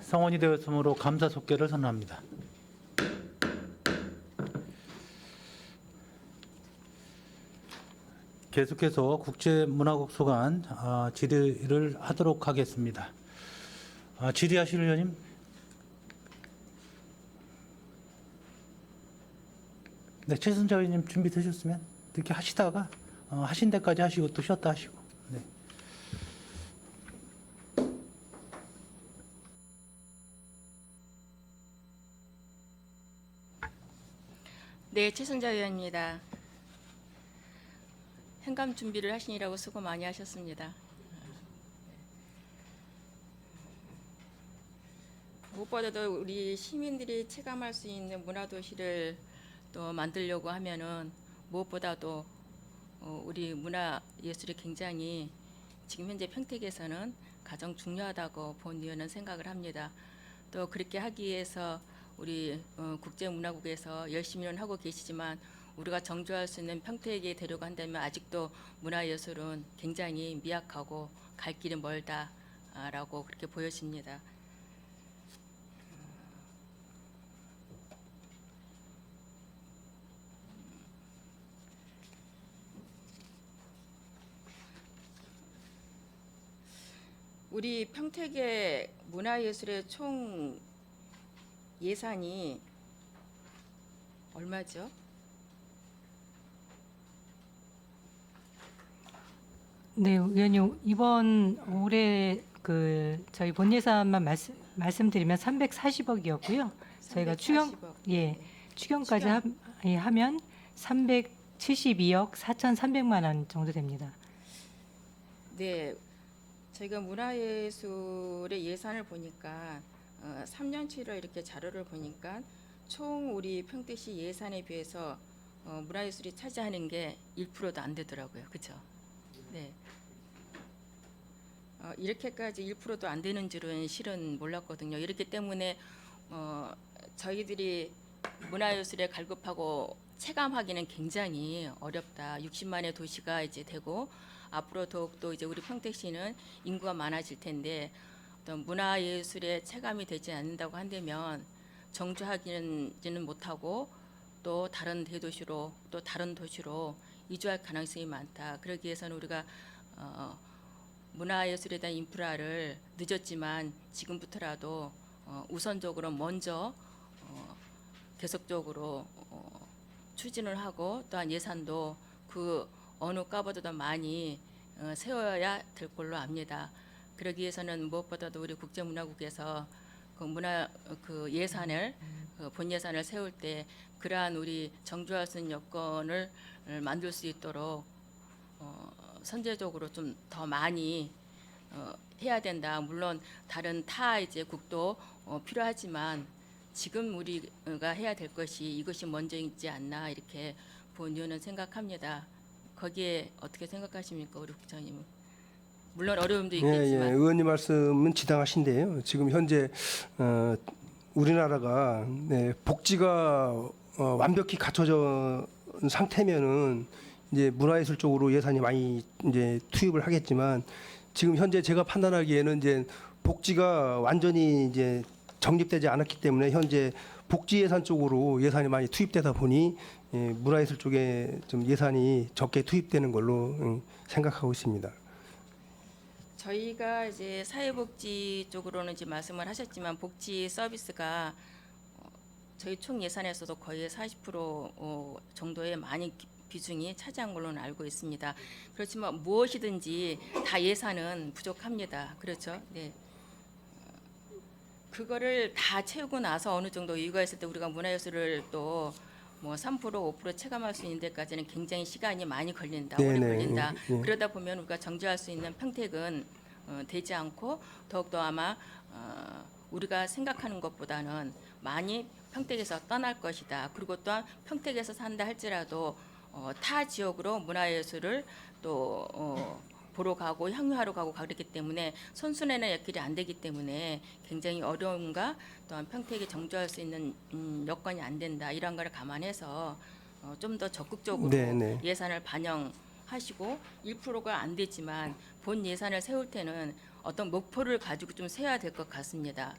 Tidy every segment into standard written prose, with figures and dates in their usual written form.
성원이 되었으므로 감사 속계를 선언합니다. 계속해서 국제문화국 소관 질의를 하도록 하겠습니다. 질의하실 의원님. 네, 최순자 의원님 준비되셨으면 이렇게 하시다가 하신 데까지 하시고 또 쉬었다 하시고. 네. 네, 최순자 의원입니다. 행감 준비를 하시느라고 수고 많이 하셨습니다. 무엇보다도 우리 시민들이 체감할 수 있는 문화도시를 또 만들려고 하면은 무엇보다도 우리 문화예술이 굉장히 지금 현재 평택에서는 가장 중요하다고 본 의원은 생각을 합니다. 또 그렇게 하기 위해서 우리 국제문화국에서 열심히는 하고 계시지만 우리가 정조할 수 있는 평택에 되려고 한다면 아직도 문화예술은 굉장히 미약하고 갈 길이 멀다라고 그렇게 보여집니다. 우리 평택의 문화예술의 총 예산이 얼마죠? 네, 의원님 이번 올해 저희 본 예산만 말씀드리면 340억이었고요. 저희가 340억. 추경까지 하면 372억 4,300만 원 정도 됩니다. 네, 저희가 문화예술의 예산을 보니까 3년치로 이렇게 자료를 보니까 총 우리 평택시 예산에 비해서 문화예술이 차지하는 게 1%도 안 되더라고요. 그렇죠? 네. 이렇게까지 1%도 안 되는 줄은 실은 몰랐거든요. 이렇기 때문에 저희들이 문화예술에 갈급하고 체감하기는 굉장히 어렵다. 60만의 도시가 이제 되고 앞으로 더욱더 이제 우리 평택시는 인구가 많아질 텐데 어떤 문화예술에 체감이 되지 않는다고 한다면 정주하기는 못하고 또 다른 대도시로 또 다른 도시로 이주할 가능성이 많다. 그러기 위해서는 우리가 문화예술에 대한 인프라를 늦었지만 지금부터라도 우선적으로 먼저 계속적으로 추진을 하고 또한 예산도 그 어느 과보다도 많이 세워야 될 걸로 압니다. 그러기 위해서는 무엇보다도 우리 국제문화국에서 그 예산을 본 예산을 세울 때 그러한 우리 정주할 수 있는 여건을 만들 수 있도록 선제적으로 좀 더 많이 해야 된다. 물론 다른 타 이제 국도 필요하지만 지금 우리가 해야 될 것이 이것이 먼저이지 않나 이렇게 본 의원은 생각합니다. 거기에 어떻게 생각하십니까, 우리 국장님은? 물론 어려움도 있겠지만. 의원님 말씀은 지당하신데요. 지금 현재 우리나라가 복지가 완벽히 갖춰져 상태면은 이제 문화예술 쪽으로 예산이 많이 이제 투입을 하겠지만 지금 현재 제가 판단하기에는 이제 복지가 완전히 이제 정립되지 않았기 때문에 현재 복지 예산 쪽으로 예산이 많이 투입되다 보니 문화예술 쪽에 좀 예산이 적게 투입되는 걸로 생각하고 있습니다. 저희가 이제 사회복지 쪽으로는 이제 말씀을 하셨지만 복지 서비스가 저희 총 예산에서도 거의 40% 정도의 많이 비중이 차지한 걸로는 알고 있습니다. 그렇지만 무엇이든지 다 예산은 부족합니다. 그렇죠? 네. 그거를 다 채우고 나서 어느 정도 여유가 있을 때 우리가 문화예술을 또 뭐 3% 5% 체감할 수 있는 데까지는 굉장히 시간이 많이 걸린다. 오래 걸린다. 그러다 보면 우리가 정지할 수 있는 평택은 되지 않고 더욱더 아마 우리가 생각하는 것보다는 많이 평택에서 떠날 것이다. 그리고 또한 평택에서 산다 할지라도 타 지역으로 문화예술을 또 보러 가고 향유하러 가고 그렇기 때문에 선순환의 역할이 안 되기 때문에 굉장히 어려움과 또한 평택에 정주할 수 있는 여건이 안 된다. 이런 걸 감안해서 좀 더 적극적으로 예산을 반영하시고 1%가 안 되지만 본 예산을 세울 때는 어떤 목표를 가지고 좀 세워야 될 것 같습니다.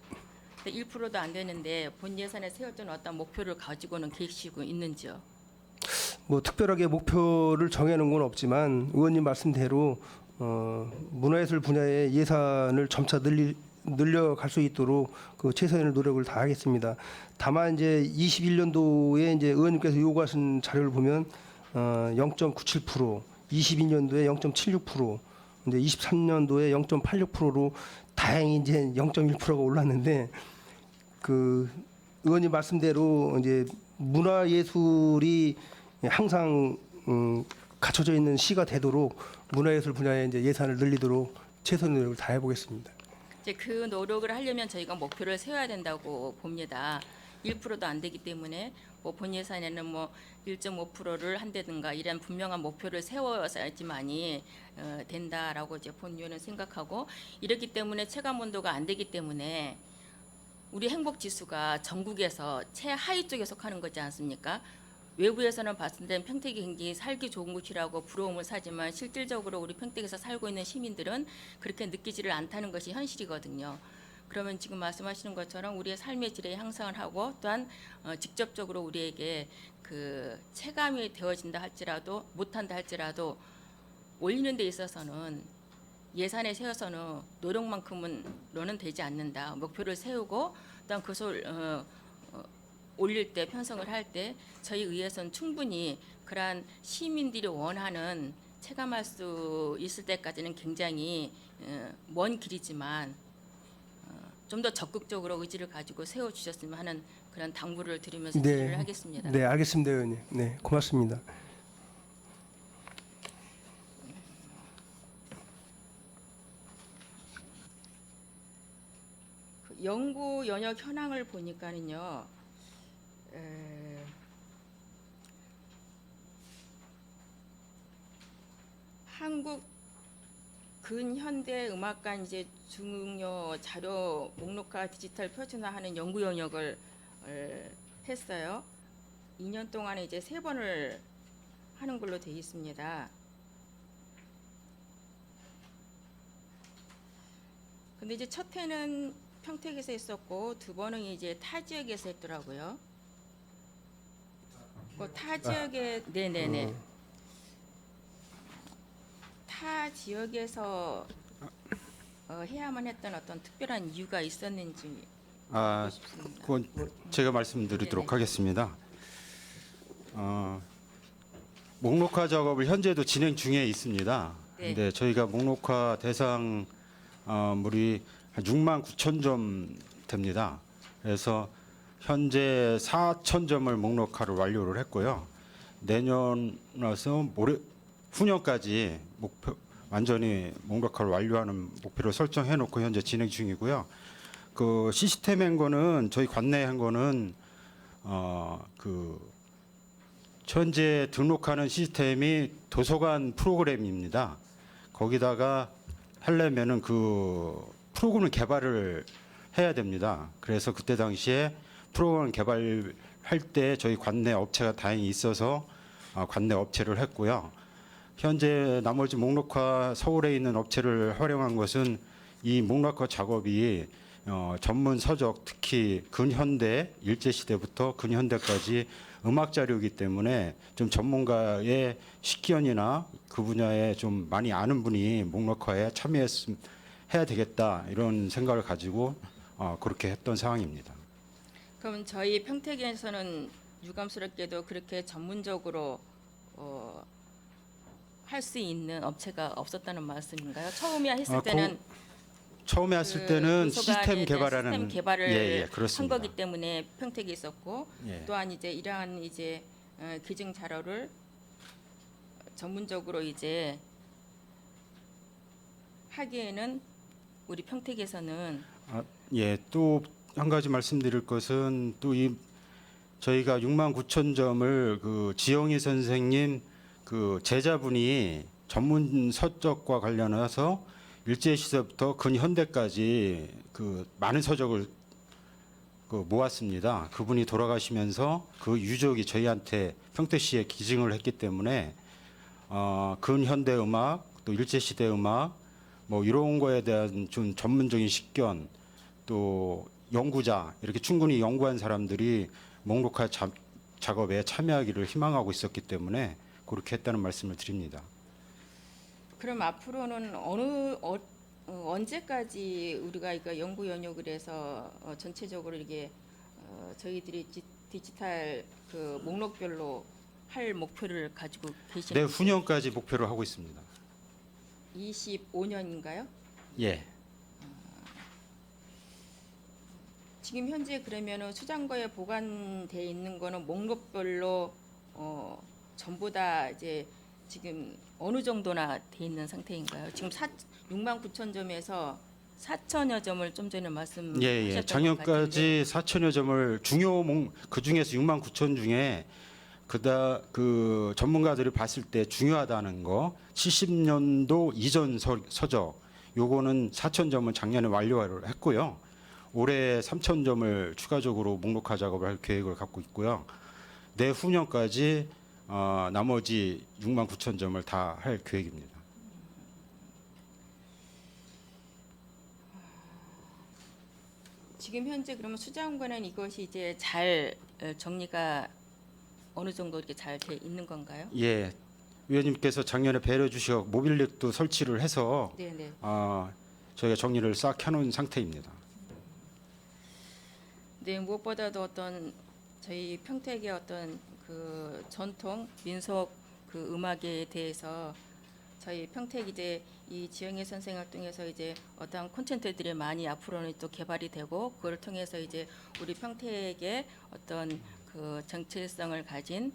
근데 1%도 안 되는데 본 예산에 세웠던 어떤 목표를 가지고는 계시고 있는지요? 뭐 특별하게 목표를 정해놓은 건 없지만 의원님 말씀대로 문화예술 분야의 예산을 점차 늘려갈 수 있도록 그 최선의 노력을 다하겠습니다. 다만 이제 21년도에 이제 의원님께서 요구하신 자료를 보면 0.97%, 22년도에 0.76%, 이제 23년도에 0.86%로 다행히 이제 0.1%가 올랐는데 그 의원님 말씀대로 이제 문화예술이 항상 갖춰져 있는 시가 되도록 문화예술 분야에 이제 예산을 늘리도록 최선의 노력을 다해 보겠습니다. 이제 그 노력을 하려면 저희가 목표를 세워야 된다고 봅니다. 1%도 안 되기 때문에 뭐 본 예산에는 뭐 1.5%를 한다든가 이런 분명한 목표를 세워야지만이 된다라고 이제 본위원은 생각하고 이렇기 때문에 체감 온도가 안 되기 때문에 우리 행복 지수가 전국에서 최하위 쪽에 속하는 거지 않습니까? 외부에서는 봤을 땐 평택이 굉장히 살기 좋은 곳이라고 부러움을 사지만 실질적으로 우리 평택에서 살고 있는 시민들은 그렇게 느끼지를 않다는 것이 현실이거든요. 그러면 지금 말씀하시는 것처럼 우리의 삶의 질의 향상을 하고 또한 직접적으로 우리에게 그 체감이 되어진다 할지라도 못한다 할지라도 올리는 데 있어서는 예산에 세워서는 노력만큼은 되지 않는다. 목표를 세우고 또한 그것을 올릴 때 편성을 할 때 저희 의회에서는 충분히 그러한 시민들이 원하는 체감할 수 있을 때까지는 굉장히 먼 길이지만 좀 더 적극적으로 의지를 가지고 세워주셨으면 하는 그런 당부를 드리면서 질의를 하겠습니다. 네, 알겠습니다, 의원님. 네, 고맙습니다. 그 연구 연역 현황을 보니까는요. 한국 근현대 음악관 이제 중요 자료 목록화 디지털 표준화하는 연구 영역을 했어요. 2년 동안에 이제 3번을 하는 걸로 되어 있습니다. 근데 이제 첫 해는 평택에서 했었고 2번은 이제 타 지역에서 했더라고요. 타 지역에 네네네. 타 지역에서 해야만 했던 어떤 특별한 이유가 있었는지 싶습니다. 그건 제가 말씀드리도록 네네. 하겠습니다. 목록화 작업을 현재도 진행 중에 있습니다. 네. 근데 저희가 목록화 대상 물이 한 6만 9천 점 됩니다. 그래서 현재 4천 점을 목록화를 완료를 했고요. 내년 와서 후년까지 완전히 목록화를 완료하는 목표를 설정해 놓고 현재 진행 중이고요. 그 시스템 한 거는 저희 관내 한 거는 그 현재 등록하는 시스템이 도서관 프로그램입니다. 거기다가 하려면은 그 프로그램 개발을 해야 됩니다. 그래서 그때 당시에 프로그램 개발할 때 저희 관내 업체가 다행히 있어서 관내 업체를 했고요. 현재 나머지 목록화 서울에 있는 업체를 활용한 것은 이 목록화 작업이 전문 서적 특히 근현대 일제시대부터 근현대까지 음악 자료이기 때문에 좀 전문가의 식견이나 그 분야에 좀 많이 아는 분이 목록화에 참여했으면 해야 되겠다 이런 생각을 가지고 그렇게 했던 상황입니다. 그럼 저희 평택에서는 유감스럽게도 그렇게 전문적으로 할 수 있는 업체가 없었다는 말씀인가요? 처음에 했을 때는 처음에 했을 그 때는 도서관에 시스템 대한 개발하는 시스템 개발을 예, 한 그렇습니다. 거기 때문에 평택에 있었고 예. 또한 이제 이러한 이제 기증 자료를 전문적으로 이제 하기에는 우리 평택에서는 예, 또 한 가지 말씀드릴 것은 또 이 저희가 6만 9천 점을 그 지영희 선생님 그 제자분이 전문 서적과 관련해서 일제 시대부터 근현대까지 그 많은 서적을 그 모았습니다. 그분이 돌아가시면서 그 유족이 저희한테 평택시에 기증을 했기 때문에 근현대 음악 또 일제 시대 음악 뭐 이런 거에 대한 좀 전문적인 식견 또 연구자 이렇게 충분히 연구한 사람들이 목록화 작업에 참여하기를 희망하고 있었기 때문에 그렇게 했다는 말씀을 드립니다. 그럼 앞으로는 언제까지 우리가 이거 연구 연역을 해서 전체적으로 이게 저희들이 디지털 그 목록별로 할 목표를 가지고 계시는 내후년까지 목표로 하고 있습니다. 25년인가요? 예. 지금 현재 그러면은 수장고에 보관돼 있는 거는 목록별로 전부 다 이제 지금 어느 정도나 돼 있는 상태인가요? 지금 6만 9천 점에서 4천여 점을 좀 전에 말씀하셨던 예. 것 같은데. 작년까지 4천여 점을 그 중에서 6만 9천 중에 그 전문가들이 봤을 때 중요하다는 거 70년도 이전 서적 요거는 4천 점은 작년에 완료를 했고요. 올해 3천 점을 추가적으로 목록화 작업을 할 계획을 갖고 있고요. 내후년까지 나머지 6만 9천 점을 다 할 계획입니다. 지금 현재 그러면 수장관은 이것이 이제 잘 정리가 어느 정도 이렇게 잘 돼 있는 건가요? 예. 위원님께서 작년에 배려 주셔 모빌렉도 설치를 해서 네네. 저희가 정리를 싹 해놓은 상태입니다. 네, 무엇보다도 어떤 저희 평택의 어떤 그 전통 민속 그 음악에 대해서 저희 평택 이제 이 지영애 선생을 통해서 이제 어떤 콘텐츠들이 많이 앞으로는 또 개발이 되고 그걸 통해서 이제 우리 평택의 어떤 그 정체성을 가진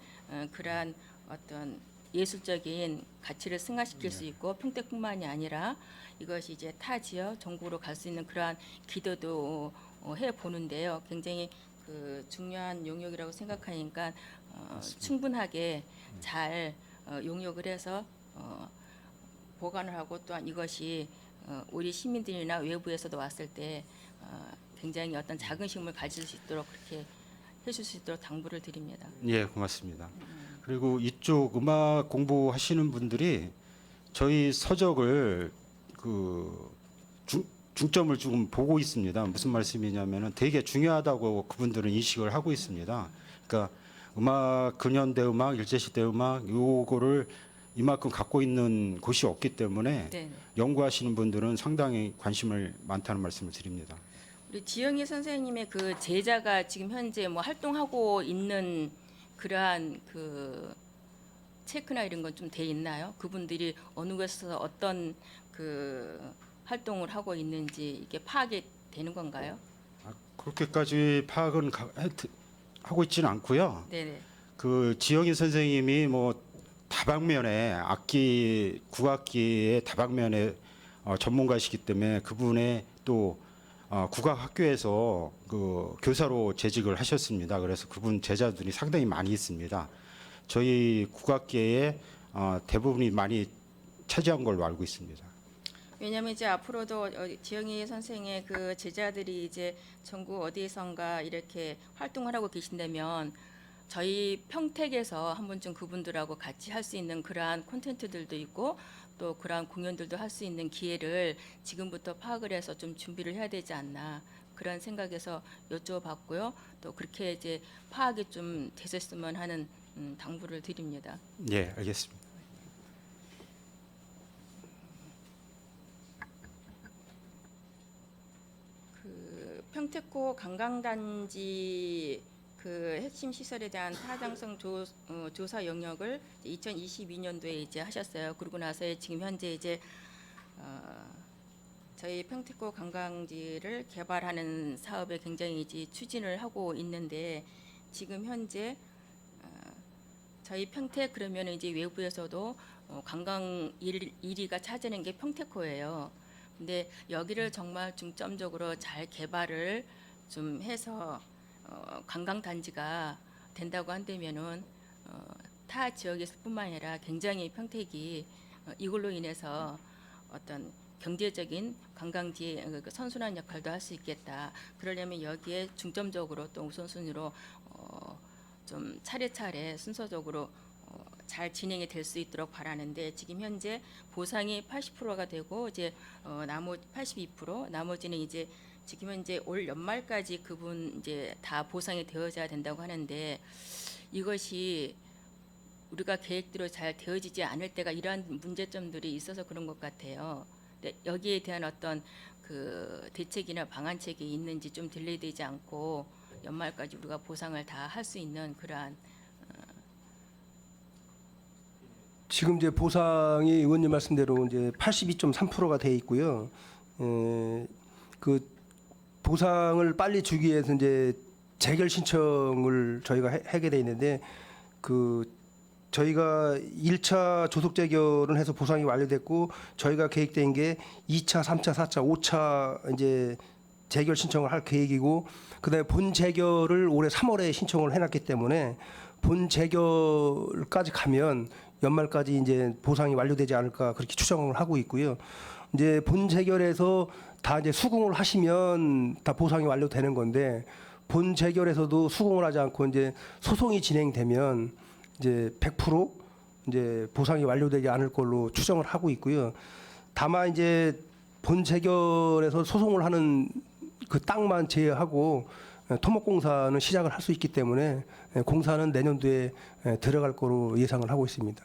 그러한 어떤 예술적인 가치를 승화시킬 수 있고 평택뿐만이 아니라 이것이 이제 타 지역 전국으로 갈 수 있는 그러한 기도도 해 보는데요. 굉장히 그 중요한 용역이라고 생각하니까 충분하게 잘 용역을 해서 보관을 하고 또한 이것이 우리 시민들이나 외부에서도 왔을 때 굉장히 어떤 자긍심을 가질 수 있도록 그렇게 해줄 수 있도록 당부를 드립니다. 예, 고맙습니다. 그리고 이쪽 음악 공부하시는 분들이 저희 서적을 중점을 조금 보고 있습니다. 무슨 말씀이냐면은 되게 중요하다고 그분들은 인식을 하고 있습니다. 그러니까 음악 근현대 음악, 일제시대 음악 요거를 이만큼 갖고 있는 곳이 없기 때문에 네. 연구하시는 분들은 상당히 관심을 많다는 말씀을 드립니다. 우리 지영희 선생님의 그 제자가 지금 현재 뭐 활동하고 있는 그러한 그 체크나 이런 건 좀 돼 있나요? 그분들이 어느 곳에서 어떤 그 활동을 하고 있는지 이게 파악이 되는 건가요? 그렇게까지 파악은 하고 있지는 않고요. 네네. 그 지영희 선생님이 뭐 다방면에 국악기의 다방면에 전문가시기 때문에 그분의 또 국악학교에서 그 교사로 재직을 하셨습니다. 그래서 그분 제자들이 상당히 많이 있습니다. 저희 국악계에 대부분이 많이 차지한 걸로 알고 있습니다. 왜냐하면 이제 앞으로도 지영희 선생의 그 제자들이 이제 전국 어디선가 이렇게 활동을 하고 계신다면 저희 평택에서 한 번쯤 그분들하고 같이 할 수 있는 그러한 콘텐츠들도 있고 또 그러한 공연들도 할 수 있는 기회를 지금부터 파악을 해서 좀 준비를 해야 되지 않나 그런 생각에서 여쭤봤고요. 또 그렇게 이제 파악이 좀 되셨으면 하는 당부를 드립니다. 예, 알겠습니다. 그 평택호 관광단지 그 핵심 시설에 대한 타당성 조사 영역을 2022년도에 이제 하셨어요. 그러고 나서 지금 현재 이제 저희 평택호 관광지를 개발하는 사업에 굉장히 이제 추진을 하고 있는데 지금 현재 저희 평택 그러면 이제 외부에서도 관광 1위가 차지하는 게 평택호예요. 근데 여기를 정말 중점적으로 잘 개발을 좀 해서 관광 단지가 된다고 한다면은 타 지역에서뿐만 아니라 굉장히 평택이 이걸로 인해서 어떤 경제적인 관광지 선순환 역할도 할 수 있겠다. 그러려면 여기에 중점적으로 또 우선순위로 좀 차례차례 순서적으로 잘 진행이 될 수 있도록 바라는데 지금 현재 보상이 80%가 되고 이제 나머지 82% 나머지는 이제 지금 현재 올 연말까지 그분 이제 다 보상이 되어져야 된다고 하는데 이것이 우리가 계획대로 잘 되어지지 않을 때가 이러한 문제점들이 있어서 그런 것 같아요. 근데 여기에 대한 어떤 그 대책이나 방안책이 있는지 좀 딜레이되지 않고 연말까지 우리가 보상을 다 할 수 있는 그러한 지금 이제 보상이 의원님 말씀대로 이제 82.3%가 돼 있고요. 그 보상을 빨리 주기 위해서 이제 재결 신청을 저희가 하게 돼 있는데 그 저희가 1차 조속 재결은 해서 보상이 완료됐고 저희가 계획된 게 2차, 3차, 4차, 5차 이제 재결 신청을 할 계획이고 그다음에 본 재결을 올해 3월에 신청을 해놨기 때문에 본 재결까지 가면 연말까지 이제 보상이 완료되지 않을까 그렇게 추정을 하고 있고요. 이제 본 재결에서 다 이제 수긍을 하시면 다 보상이 완료되는 건데 본 재결에서도 수긍을 하지 않고 이제 소송이 진행되면 이제 100% 이제 보상이 완료되지 않을 걸로 추정을 하고 있고요. 다만 이제 본 재결에서 소송을 하는 그 땅만 제외하고 토목공사는 시작을 할 수 있기 때문에 공사는 내년도에 들어갈 거로 예상을 하고 있습니다.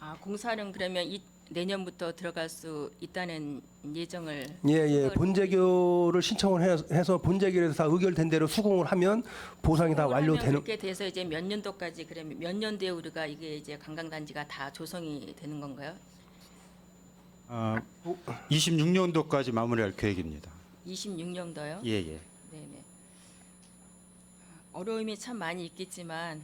아 공사는 그러면 내년부터 들어갈 수 있다는 예정을 예. 본재결을 신청을 해서 본재결에서 다 의결된 대로 수긍을 하면 보상이 다 완료되는. 그렇게 돼서 이제 몇 년도까지 그러면 몇 년도에 우리가 이게 이제 관광단지가 다 조성이 되는 건가요? 26년도까지 마무리할 계획입니다. 26년도요? 예, 예. 네네. 어려움이 참 많이 있겠지만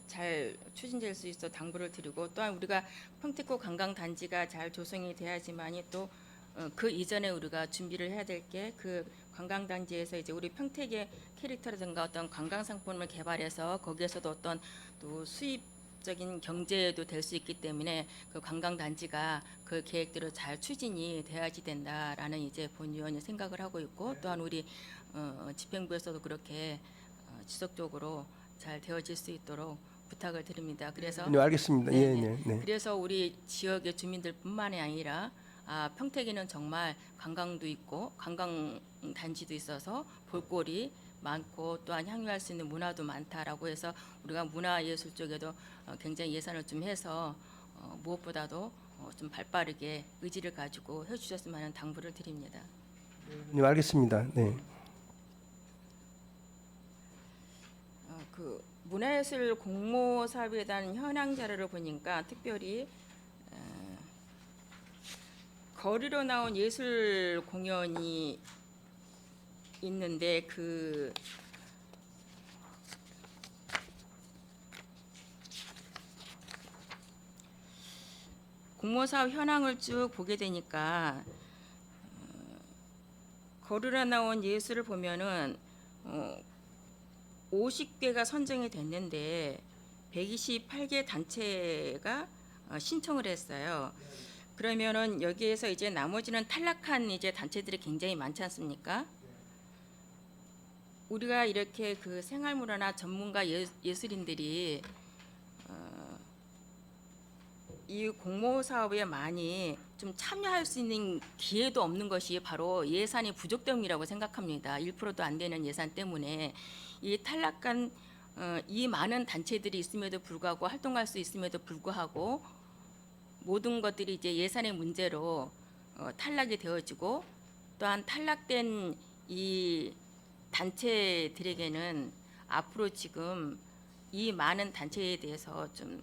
잘 추진될 수 있어 당부를 드리고 또한 우리가 평택고 관광단지가 잘 조성이 돼야지만이 또 그 이전에 우리가 준비를 해야 될 게 그 관광단지에서 이제 우리 평택의 캐릭터라든가 어떤 관광 상품을 개발해서 거기에서도 어떤 또 수입적인 경제도 될 수 있기 때문에 그 관광단지가 그 계획대로 잘 추진이 돼야지 된다라는 이제 본 의원이 생각을 하고 있고 또한 우리 집행부에서도 그렇게 지속적으로 잘 되어질 수 있도록 부탁을 드립니다. 그래서 네, 알겠습니다. 네. 그래서 우리 지역의 주민들뿐만이 아니라 평택에는 정말 관광도 있고 관광 단지도 있어서 볼거리 많고 또한 향유할 수 있는 문화도 많다라고 해서 우리가 문화예술 쪽에도 굉장히 예산을 좀 해서 무엇보다도 좀 발빠르게 의지를 가지고 해주셨으면 하는 당부를 드립니다. 네, 알겠습니다. 네. 그 문화예술 공모 사업에 대한 현황 자료를 보니까 특별히 거리로 나온 예술 공연이 있는데 그 공모 사업 현황을 쭉 보게 되니까 거리로 나온 예술을 보면은 50개가 선정이 됐는데 128개 단체가 신청을 했어요. 그러면은 여기에서 이제 나머지는 탈락한 이제 단체들이 굉장히 많지 않습니까? 우리가 이렇게 그 생활문화나 전문가 예술인들이 이 공모 사업에 많이 좀 참여할 수 있는 기회도 없는 것이 바로 예산이 부족 때문이라고 생각합니다. 1%도 안 되는 예산 때문에 이 탈락한 이 많은 단체들이 있음에도 불구하고 활동할 수 있음에도 불구하고 모든 것들이 이제 예산의 문제로 탈락이 되어지고 또한 탈락된 이 단체들에게는 앞으로 지금 이 많은 단체에 대해서 좀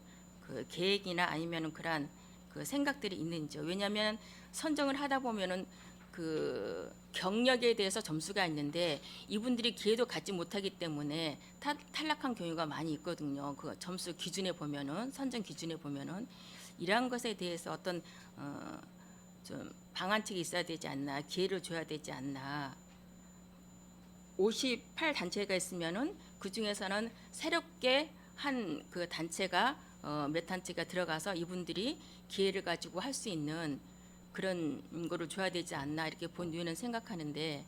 그 계획이나 아니면 그런 그 생각들이 있는지요. 왜냐하면 선정을 하다 보면은 그 경력에 대해서 점수가 있는데 이분들이 기회도 갖지 못하기 때문에 탈락한 경우가 많이 있거든요. 그 점수 기준에 보면은 선정 기준에 보면은 이러한 것에 대해서 어떤 좀 방안책이 있어야 되지 않나, 기회를 줘야 되지 않나. 58단체가 있으면은 그 중에서는 새롭게 한 그 단체가 몇 단체가 들어가서 이분들이 기회를 가지고 할 수 있는 그런 거를 줘야 되지 않나 이렇게 본 의원은 생각하는데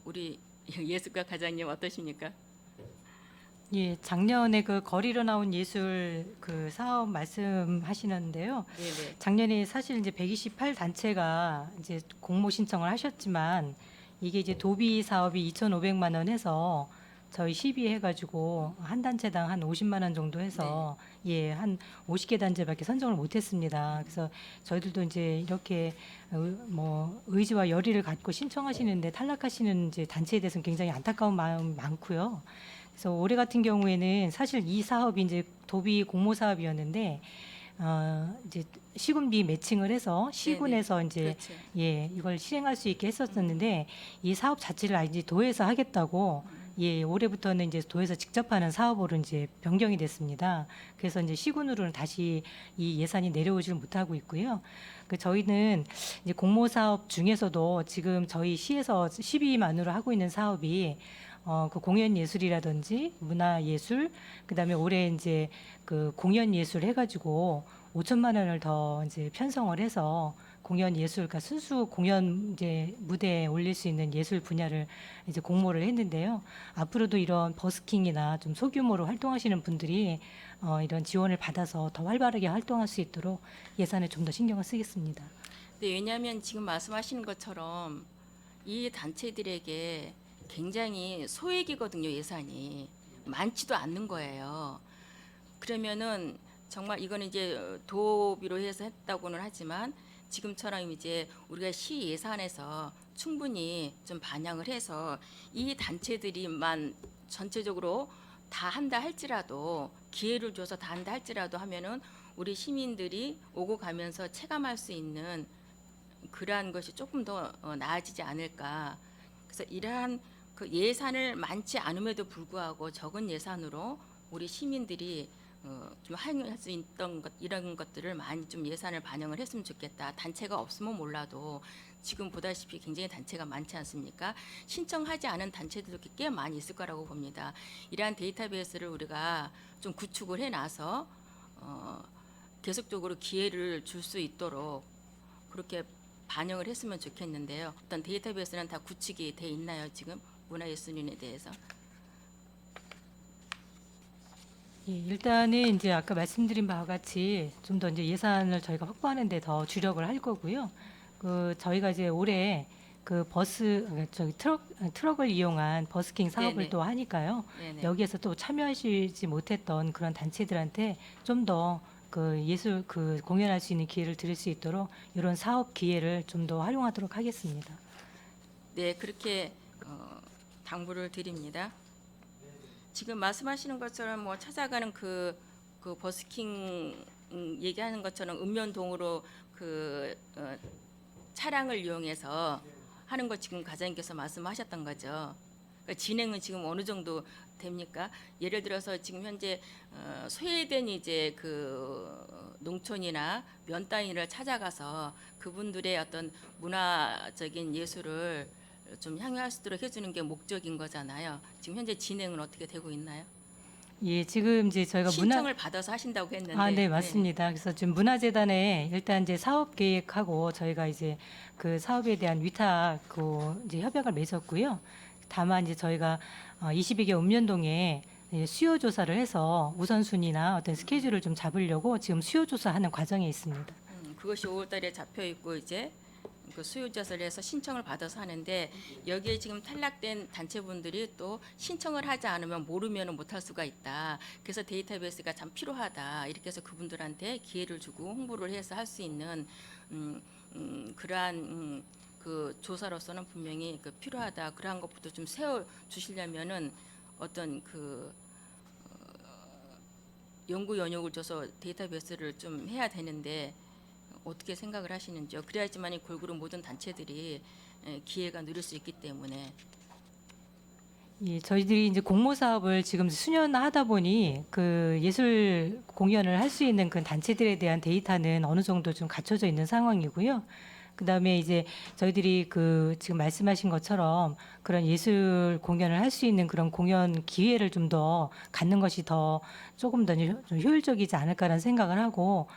우리 예술가 과장님 어떠십니까? 예, 작년에 그 거리로 나온 예술 그 사업 말씀하시는데요. 네네. 작년에 사실 이제 128 단체가 이제 공모 신청을 하셨지만 이게 이제 도비 사업이 2,500만 원 해서 저희 시비해가지고 한 단체당 한 50만 원 정도 해서 예, 한 50개 단체밖에 선정을 못했습니다. 그래서 저희들도 이제 이렇게 뭐 의지와 열의를 갖고 신청하시는데 탈락하시는 이제 단체에 대해서는 굉장히 안타까운 마음이 많고요. 그래서 올해 같은 경우에는 사실 이 사업이 이제 도비 공모 사업이었는데 이제 시군비 매칭을 해서 시군에서 이제 그렇죠. 예 이걸 실행할 수 있게 했었었는데 이 사업 자체를 이제 도에서 하겠다고 예 올해부터는 이제 도에서 직접 하는 사업으로 이제 변경이 됐습니다. 그래서 이제 시군으로는 다시 이 예산이 내려오지를 못하고 있고요. 그 저희는 이제 공모 사업 중에서도 지금 저희 시에서 시비만으로 하고 있는 사업이 그 공연 예술이라든지 문화 예술, 그다음에 올해 이제 그 공연 예술 해가지고 5천만 원을 더 이제 편성을 해서 공연 예술, 그러니까 순수 공연 이제 무대에 올릴 수 있는 예술 분야를 이제 공모를 했는데요. 앞으로도 이런 버스킹이나 좀 소규모로 활동하시는 분들이 이런 지원을 받아서 더 활발하게 활동할 수 있도록 예산에 좀 더 신경을 쓰겠습니다. 네, 왜냐하면 지금 말씀하시는 것처럼 이 단체들에게 굉장히 소액이거든요, 예산이 많지도 않는 거예요. 그러면은 정말 이거는 이제 도비로 해서 했다고는 하지만 지금처럼 이제 우리가 시 예산에서 충분히 좀 반영을 해서 이 단체들이만 전체적으로 다 한다 할지라도 기회를 줘서 다 한다 할지라도 하면은 우리 시민들이 오고 가면서 체감할 수 있는 그러한 것이 조금 더 나아지지 않을까. 그래서 이러한 그 예산을 많지 않음에도 불구하고 적은 예산으로 우리 시민들이 좀 활용할 수 있던 것 이런 것들을 많이 좀 예산을 반영을 했으면 좋겠다. 단체가 없으면 몰라도 지금 보다시피 굉장히 단체가 많지 않습니까? 신청하지 않은 단체들도 꽤 많이 있을 거라고 봅니다. 이러한 데이터베이스를 우리가 좀 구축을 해놔서 계속적으로 기회를 줄 수 있도록 그렇게 반영을 했으면 좋겠는데요. 어떤 데이터베이스는 다 구축이 돼 있나요? 지금 문화예술인에 대해서? 예, 일단은 이제 아까 말씀드린 바와 같이 좀 더 이제 예산을 저희가 확보하는 데 더 주력을 할 거고요. 그 저희가 이제 올해 그 저기 트럭을 이용한 버스킹 사업을 네네. 또 하니까요. 네네. 여기에서 또 참여하시지 못했던 그런 단체들한테 좀 더 그 예술 그 공연할 수 있는 기회를 드릴 수 있도록 이런 사업 기회를 좀 더 활용하도록 하겠습니다. 네, 그렇게 당부를 드립니다. 지금 말씀하시는 것처럼 뭐 찾아가는 그 버스킹 얘기하는 것처럼 읍면동으로 그 차량을 이용해서 하는 거 지금 과장님께서 말씀하셨던 거죠. 그러니까 진행은 지금 어느 정도 됩니까? 예를 들어서 지금 현재 소외된 이제 그 농촌이나 면 따위를 찾아가서 그분들의 어떤 문화적인 예술을 좀 향유할 수 있도록 해주는 게 목적인 거잖아요. 지금 현재 진행은 어떻게 되고 있나요? 예, 지금 이제 저희가 신청을 받아서 하신다고 했는데. 네, 맞습니다. 그래서 지금 문화재단에 일단 이제 사업 계획하고 저희가 이제 그 사업에 대한 위탁 그 이제 협약을 맺었고요. 다만 이제 저희가 22개 읍면동에 수요 조사를 해서 우선순위나 어떤 스케줄을 좀 잡으려고 지금 수요 조사하는 과정에 있습니다. 그것이 5월달에 잡혀 있고 이제 그 수요자설을 해서 신청을 받아서 하는데 여기에 지금 탈락된 단체분들이 또 신청을 하지 않으면 모르면 못할 수가 있다. 그래서 데이터베이스가 참 필요하다. 이렇게 해서 그분들한테 기회를 주고 홍보를 해서 할 수 있는 그러한 그 조사로서는 분명히 그 필요하다. 그러한 것부터 좀 세워 주시려면은 어떤 그 연구 연역을 줘서 데이터베이스를 좀 해야 되는데 어떻게 생각을 하시는지요? 그래야지만 골고루 모든 단체들이 기회가 누릴 수 있기 때문에. 예, 저희들이 이제 공모 사업을 지금 수년하다 보니 그 예술 공연을 할 수 있는 그 단체들에 대한 데이터는 어느 정도 좀 갖춰져 있는 상황이고요. 그다음에 이제 저희들이 그 지금 말씀하신 것처럼 그런 예술 공연을 할 수 있는 그런 공연 기회를 좀 더 갖는 것이 더 조금 더 좀 효율적이지 않을까라는 생각을 하고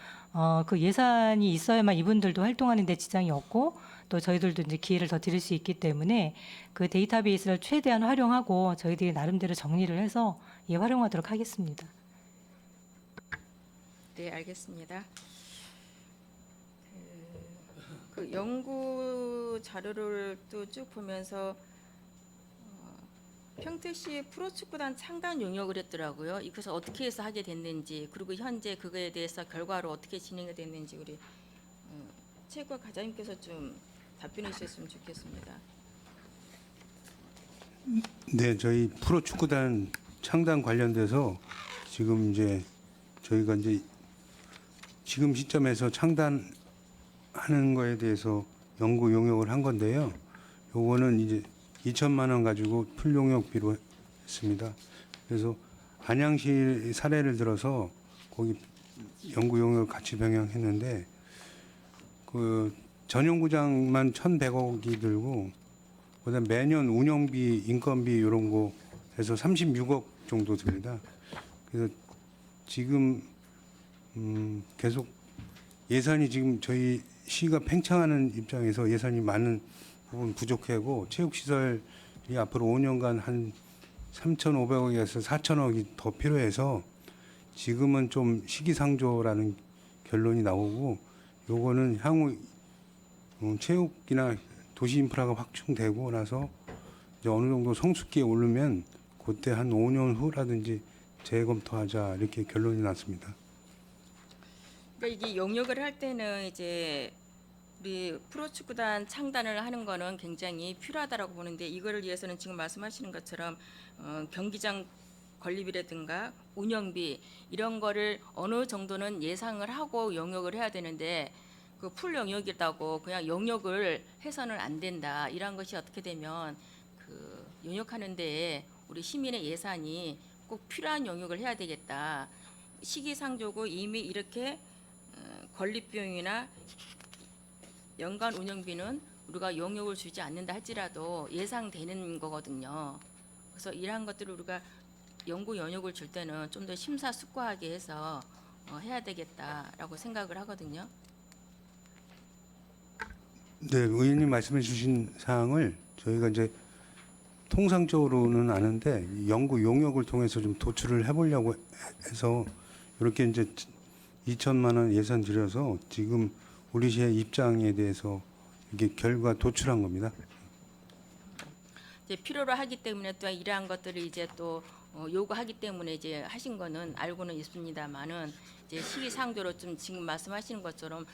그 예산이 있어야만 이분들도 활동하는 데 지장이 없고 또 저희들도 이제 기회를 더 드릴 수 있기 때문에 그 데이터베이스를 최대한 활용하고 저희들이 나름대로 정리를 해서 예, 활용하도록 하겠습니다. 네, 알겠습니다. 그 연구 자료를 또 쭉 보면서 평택시 프로축구단 창단 용역을 했더라고요. 이것을 어떻게 해서 하게 됐는지, 그리고 현재 그거에 대해서 결과로 어떻게 진행이 됐는지 우리 최고 과장님께서 좀 답변해 주셨으면 좋겠습니다. 네, 저희 프로축구단 창단 관련돼서 지금 이제 저희가 이제 지금 시점에서 창단하는 거에 대해서 연구 용역을 한 건데요. 요거는 이제 2천만 원 가지고 풀 용역비로 했습니다. 그래서 안양시 사례를 들어서 거기 연구 용역을 같이 병행했는데 그 전용구장만 1,100억이 들고 그다음 매년 운영비, 인건비 이런 거 해서 36억 정도 듭니다. 그래서 지금 계속 예산이 지금 저희 시가 팽창하는 입장에서 예산이 많은 부분 부족하고 체육시설이 앞으로 5년간 한 3,500억에서 4,000억이 더 필요해서 지금은 좀 시기상조라는 결론이 나오고 요거는 향후 체육이나 도시 인프라가 확충되고 나서 이제 어느 정도 성숙기에 오르면 그때 한 5년 후라든지 재검토하자 이렇게 결론이 났습니다. 그러니까 이게 용역을 할 때는 이제 우리 프로축구단 창단을 하는 거는 굉장히 필요하다라고 보는데 이거를 위해서는 지금 말씀하시는 것처럼 경기장 건립이라든가 운영비 이런 거를 어느 정도는 예상을 하고 용역을 해야 되는데 그 풀 용역이라고 그냥 용역을 해서는 안 된다. 이런 것이 어떻게 되면 그 용역하는 데에 우리 시민의 예산이 꼭 필요한 용역을 해야 되겠다. 시기상조고 이미 이렇게 건립 비용이나 연간 운영비는 우리가 용역을 주지 않는다 할지라도 예상되는 거거든요. 그래서 이러한 것들을 우리가 연구 용역을 줄 때는 좀 더 심사숙고하게 해서 해야 되겠다라고 생각을 하거든요. 네, 의원님 말씀해 주신 사항을 저희가 이제 통상적으로는 아는데 연구 용역을 통해서 좀 도출을 해보려고 해서 이렇게 이제 2천만 원 예산 들여서 지금 우리 시의 입장에 대해서 이게 결과 도출한 겁니다. 이제 필요로 하기 때문에 또 이러한 것들을 이제 또 요구하기 때문에 이제 하신 거는 알고는 있습니다만은 이제 시기상조로 좀 지금 말씀하시는 것처럼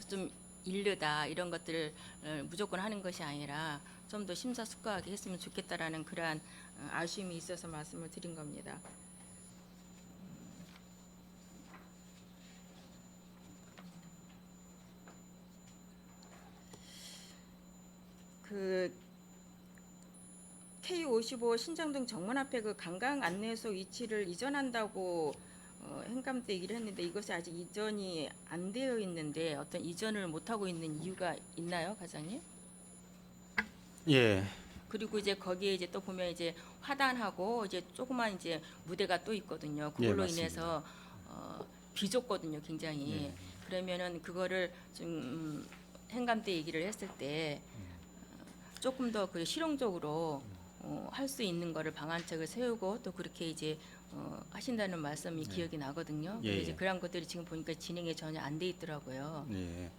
좀 일르다 이런 것들을 무조건 하는 것이 아니라 좀 더 심사숙고하게 했으면 좋겠다라는 그러한 아쉬움이 있어서 말씀을 드린 겁니다. 그 K55 신정동 정문 앞에 그 관광 안내소 위치를 이전한다고 행감때 얘기를 했는데 이것이 아직 이전이 안 되어 있는데 어떤 이전을 못 하고 있는 이유가 있나요, 과장님? 예, 그리고 이제 거기에 이제 또 보면 이제 화단하고 이제 조그만 이제 무대가 또 있거든요. 예, 그걸로 맞습니다. 인해서 비좁거든요, 굉장히. 예. 그러면은 그거를 좀 행감 때 얘기를 했을 때 조금 더 그 실용적으로 할 수 있는 거를 방안책을 세우고 또 그렇게 이제 하신다는 말씀이 기억이 나거든요. 예, 근데 이제 예. 그런 것들이 지금 보니까 진행이 전혀 안 돼 있더라고요. 예.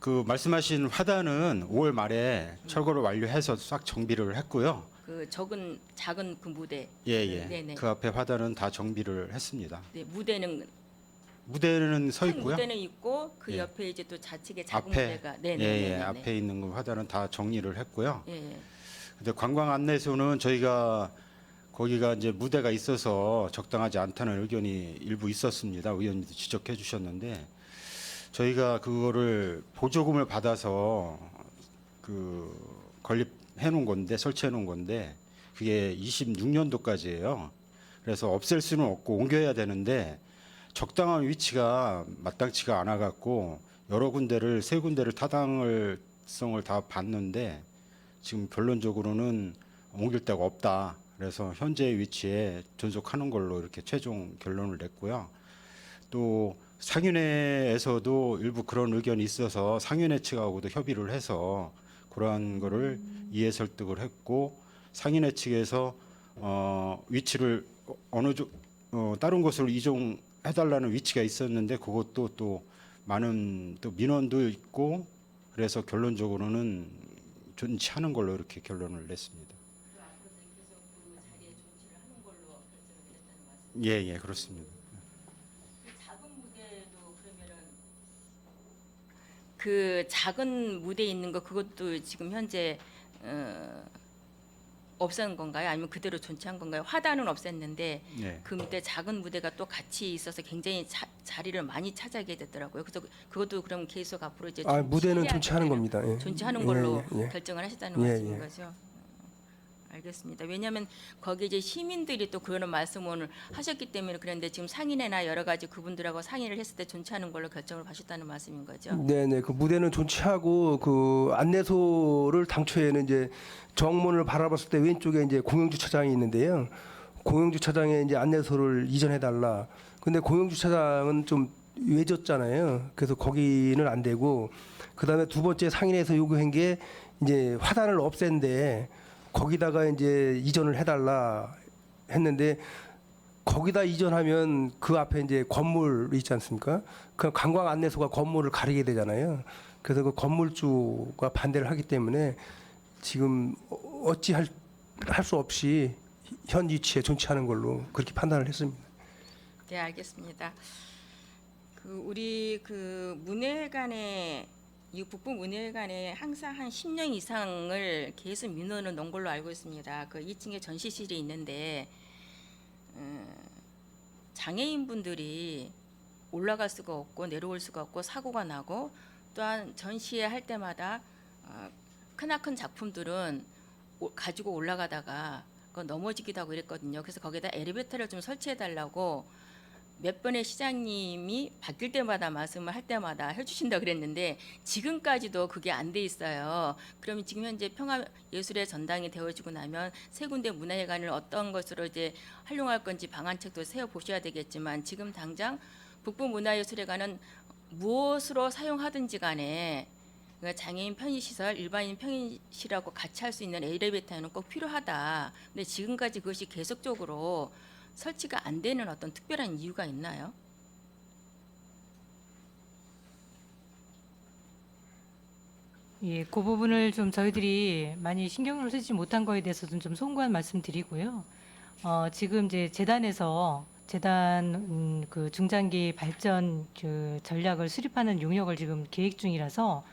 그 말씀하신 화단은 5월 말에 철거를 완료해서 싹 정비를 했고요. 그 작은 그 무대. 예, 예. 네네. 그 앞에 화단은 다 정비를 했습니다. 네, 무대는 무대는 서 큰 있고요. 무대는 있고 그 예. 옆에 이제 또 좌측에 작은 앞에 무대가 예, 네네 예, 앞에 있는 그 화단은 다 정리를 했고요. 예. 근데 관광 안내소는 저희가 거기가 이제 무대가 있어서 적당하지 않다는 의견이 일부 있었습니다. 의원님도 지적해 주셨는데 저희가 그거를 보조금을 받아서 그 건립해 놓은 건데 설치해 놓은 건데 그게 26년도까지예요. 그래서 없앨 수는 없고 옮겨야 되는데 적당한 위치가 마땅치가 않아 갖고 여러 군데를 세 군데를 타당성을 다 봤는데 지금 결론적으로는 옮길 데가 없다. 그래서 현재 위치에 존속하는 걸로 이렇게 최종 결론을 냈고요. 또 상인회에서도 일부 그런 의견이 있어서 상인회 측하고도 협의를 해서 그러한 거를 이해 설득을 했고 상인회 측에서 위치를 다른 곳으로 이종해달라는 위치가 있었는데 그것도 또 많은 또 민원도 있고 그래서 결론적으로는 존치하는 걸로 이렇게 결론을 냈습니다. 예, 그렇습니다. 작은 무대도 그러면은 그 작은 무대 있는 거 그것도 지금 현재 없앤 건가요? 아니면 그대로 존치한 건가요? 화단은 없앴는데 예. 그 밑에 작은 무대가 또 같이 있어서 굉장히 자리를 많이 차지하게 됐더라고요. 그래서 그것도 그럼 계속 앞으로 이제 무대는 존치해야 존치하는 되는, 겁니다. 예. 존치하는 걸로 예. 결정을 하셨다는 예, 말씀인 예. 거죠. 알겠습니다. 왜냐하면 거기 이제 시민들이 또 그런 말씀을 하셨기 때문에 그런데 지금 상인회나 여러 가지 그분들하고 상의를 했을 때 존치하는 걸로 결정을 하셨다는 말씀인 거죠. 네네. 그 무대는 존치하고 그 안내소를 당초에는 이제 정문을 바라봤을 때 왼쪽에 이제 공영주차장이 있는데요. 공영주차장에 이제 안내소를 이전해 달라. 근데 공영주차장은 좀 외졌잖아요. 그래서 거기는 안 되고 그다음에 두 번째 상인에서 요구한 게 이제 화단을 없앤데 거기다가 이제 이전을 해달라 했는데 거기다 이전하면 그 앞에 이제 건물 있지 않습니까? 그 관광 안내소가 건물을 가리게 되잖아요. 그래서 그 건물주가 반대를 하기 때문에 지금 어찌 할 수 없이 현 위치에 존치하는 걸로 그렇게 판단을 했습니다. 네, 알겠습니다. 우리 문예회관에 이 북부 문예회관에 항상 한 10년 이상을 계속 민원을 넣은 걸로 알고 있습니다. 그 2층에 전시실이 있는데 장애인분들이 올라갈 수가 없고 내려올 수가 없고 사고가 나고 또한 전시회 할 때마다 크나큰 작품들은 가지고 올라가다가 넘어지기도 하고 이랬거든요. 그래서 거기다 엘리베이터를 좀 설치해 달라고 몇 번의 시장님이 바뀔 때마다 말씀을 할 때마다 해주신다 그랬는데 지금까지도 그게 안 돼 있어요. 그러면 지금 현재 평화예술의 전당이 되어지고 나면 세 군데 문화회관을 어떤 것으로 이제 활용할 건지 방안책도 세워 보셔야 되겠지만 지금 당장 북부문화예술회관은 무엇으로 사용하든지 간에 그러니까 장애인 편의시설, 일반인 편의시설하고 같이 할 수 있는 엘리베이터는 꼭 필요하다. 근데 지금까지 그것이 계속적으로 설치가 안 되는 어떤 특별한 이유가 있나요? 예, 그 부분을 좀 저희들이 많이 신경을 쓰지 못한 거에 대해서는 좀 송구한 말씀드리고요. 지금 이제 재단에서 재단 그 중장기 발전 그 전략을 수립하는 용역을 지금 계획 중이라서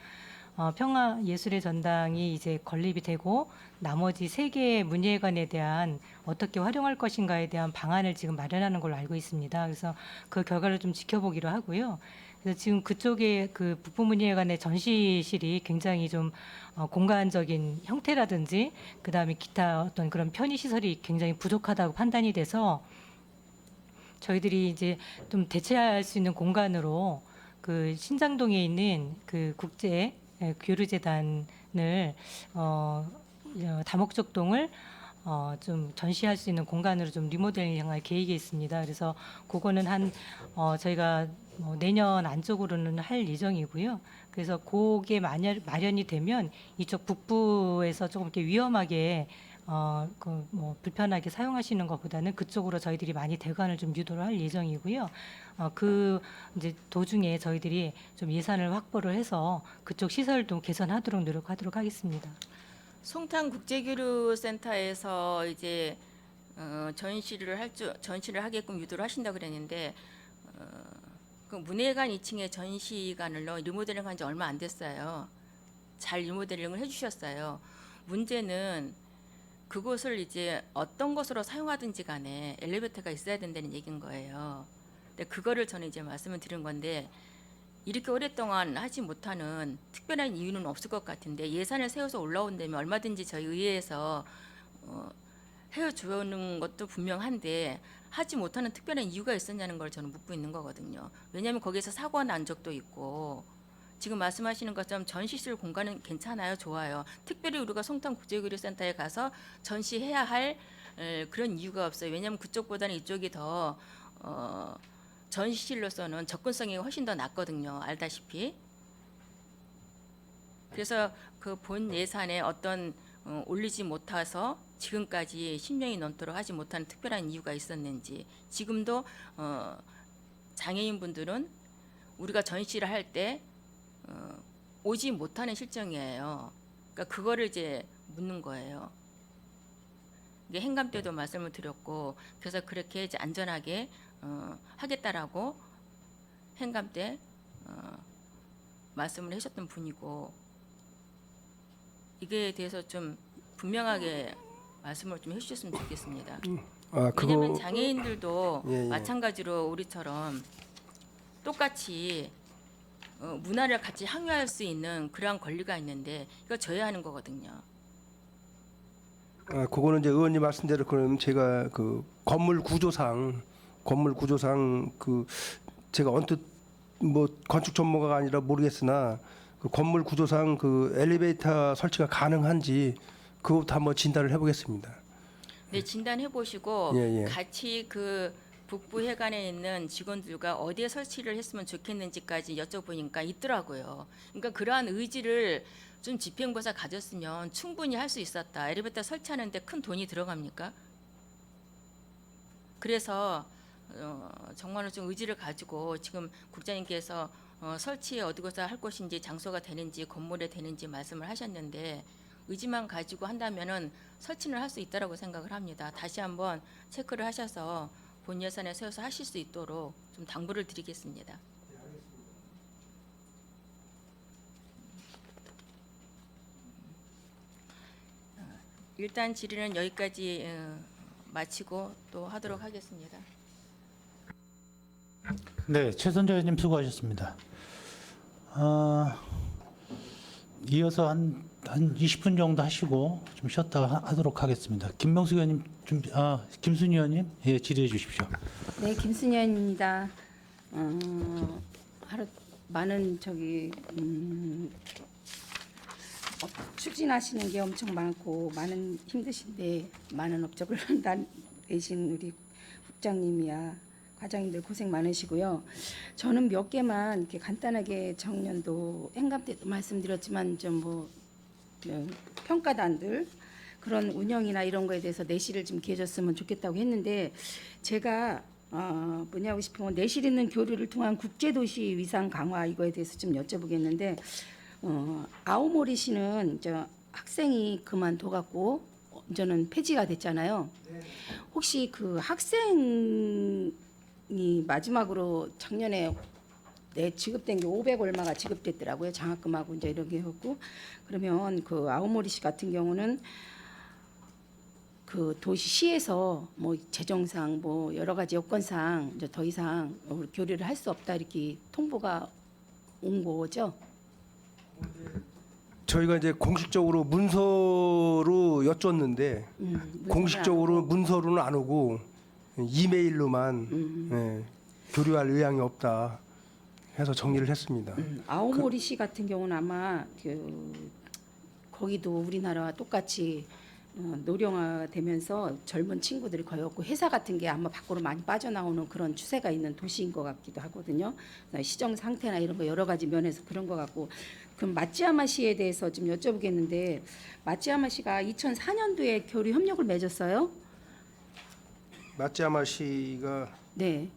평화예술의 전당이 이제 건립이 되고 나머지 3개의 문예회관에 대한 어떻게 활용할 것인가에 대한 방안을 지금 마련하는 걸로 알고 있습니다. 그래서 그 결과를 좀 지켜보기로 하고요. 그래서 지금 그쪽에 그 북부문예회관의 전시실이 굉장히 좀 공간적인 형태라든지 그다음에 기타 어떤 그런 편의 시설이 굉장히 부족하다고 판단이 돼서 저희들이 이제 좀 대체할 수 있는 공간으로 그 신장동에 있는 그 국제 교류재단을 다목적동을 좀 전시할 수 있는 공간으로 좀 리모델링할 계획이 있습니다. 그래서 그거는 저희가 내년 안쪽으로는 할 예정이고요. 그래서 그게 마련이 되면 이쪽 북부에서 조금 이렇게 위험하게 불편하게 사용하시는 것보다는 그쪽으로 저희들이 많이 대관을 좀 유도를 할 예정이고요. 이제 도중에 저희들이 좀 예산을 확보를 해서 그쪽 시설도 개선하도록 노력하도록 하겠습니다. 송탄 국제교류센터에서 이제 전시를 하게끔 유도를 하신다고 그랬는데 그 문예관 2층에 전시관을 리모델링한 지 얼마 안 됐어요. 잘 리모델링을 해주셨어요. 문제는 그곳을 이제 어떤 것으로 사용하든지 간에 엘리베이터가 있어야 된다는 얘기인 거예요. 근데 그거를 저는 이제 말씀을 드린 건데 이렇게 오랫동안 하지 못하는 특별한 이유는 없을 것 같은데 예산을 세워서 올라온다면 얼마든지 저희 의회에서 해줘는 것도 분명한데 하지 못하는 특별한 이유가 있었냐는 걸 저는 묻고 있는 거거든요. 왜냐하면 거기서 사고가 난 적도 있고 지금 말씀하시는 것처럼 전시실 공간은 괜찮아요, 좋아요. 특별히 우리가 송탄 국제교류센터에 가서 전시해야 할 그런 이유가 없어요. 왜냐하면 그쪽보다는 이쪽이 더 전시실로서는 접근성이 훨씬 더 낮거든요. 알다시피. 그래서 그 본 예산에 어떤 올리지 못해서 지금까지 10년이 넘도록 하지 못하는 특별한 이유가 있었는지, 지금도 장애인분들은 우리가 전시를 할 때 오지 못하는 실정이에요. 그러니까 그거를 이제 묻는 거예요. 이게 행감 때도 말씀을 드렸고, 그래서 그렇게 이제 안전하게 하겠다라고 행감 때 말씀을 하셨던 분이고, 이게 대해서 좀 분명하게 말씀을 좀 해주셨으면 좋겠습니다. 아, 왜냐하면 장애인들도 예, 예. 마찬가지로 우리처럼 똑같이 문화를 같이 향유할 수 있는 그러한 권리가 있는데 이거 져야 하는 거거든요. 아, 그거는 이제 의원님 말씀대로 그러면 제가 그 건물 구조상 그 제가 언뜻 뭐 건축 전문가가 아니라 모르겠으나 그 건물 구조상 그 엘리베이터 설치가 가능한지 그것부터 한번 진단을 해보겠습니다. 네, 진단해 보시고 예, 예. 같이 그 북부 해관에 있는 직원들과 어디에 설치를 했으면 좋겠는지까지 여쭤보니까 있더라고요. 그러니까 그러한 의지를 좀 집행부에서 가졌으면 충분히 할 수 있었다. 엘리베이터 설치하는데 큰 돈이 들어갑니까? 그래서 정말로 좀 의지를 가지고 지금 국장님께서 설치에 어디서 할 곳인지 장소가 되는지 건물에 되는지 말씀을 하셨는데 의지만 가지고 한다면은 설치는 할 수 있다라고 생각을 합니다. 다시 한번 체크를 하셔서 본 예산에 세워서 하실 수 있도록 좀 당부를 드리겠습니다. 일단 질의는 여기까지 마치고 또 하도록 하겠습니다. 네, 최선재 의원님 수고하셨습니다. 이어서 한 20분 정도 하시고 좀 쉬었다가 하도록 하겠습니다. 김명수 의원님 김순희 의원님 질의해 주십시오. 네, 김순현입니다. 하루 많은 추진하시는 게 엄청 많고 많은 힘드신데 많은 업적을 내신 우리 국장님이야 과장님들 고생 많으시고요. 저는 몇 개만 이렇게 간단하게 작년도 행감 때도 말씀드렸지만 좀 평가단들 그런 운영이나 이런 거에 대해서 내실을 좀 기해줬으면 좋겠다고 했는데 제가 뭐냐고 싶으면 내실 있는 교류를 통한 국제도시 위상 강화 이거에 대해서 좀 여쭤보겠는데 아오모리시는 이제 학생이 그만둬갖고 저는 폐지가 됐잖아요. 혹시 그 학생이 마지막으로 작년에 지급된 게 500 얼마가 지급됐더라고요. 장학금하고 이제 이런 게 했고 그러면 그 아오모리시 같은 경우는 그 도시시에서 뭐 재정상 뭐 여러 가지 여건상 이제 더 이상 교류를 할 수 없다 이렇게 통보가 온 거죠. 저희가 이제 공식적으로 문서로 여쭸는데 공식적으로 문서로는 안 오고 이메일로만 교류할 의향이 없다 해서 정리를 했습니다. 아오모리시 같은 경우는 아마 거기도 우리나라와 똑같이 노령화되면서 젊은 친구들이 거의 없고 회사 같은 게 아마 밖으로 많이 빠져나오는 그런 추세가 있는 도시인 것 같기도 하거든요. 시정 상태나 이런 거 여러 가지 면에서 그런 것 같고 그럼 마찌야마시에 대해서 좀 여쭤보겠는데 마찌야마시가 2004년도에 교류 협력을 맺었어요? 마찌야마시가 네.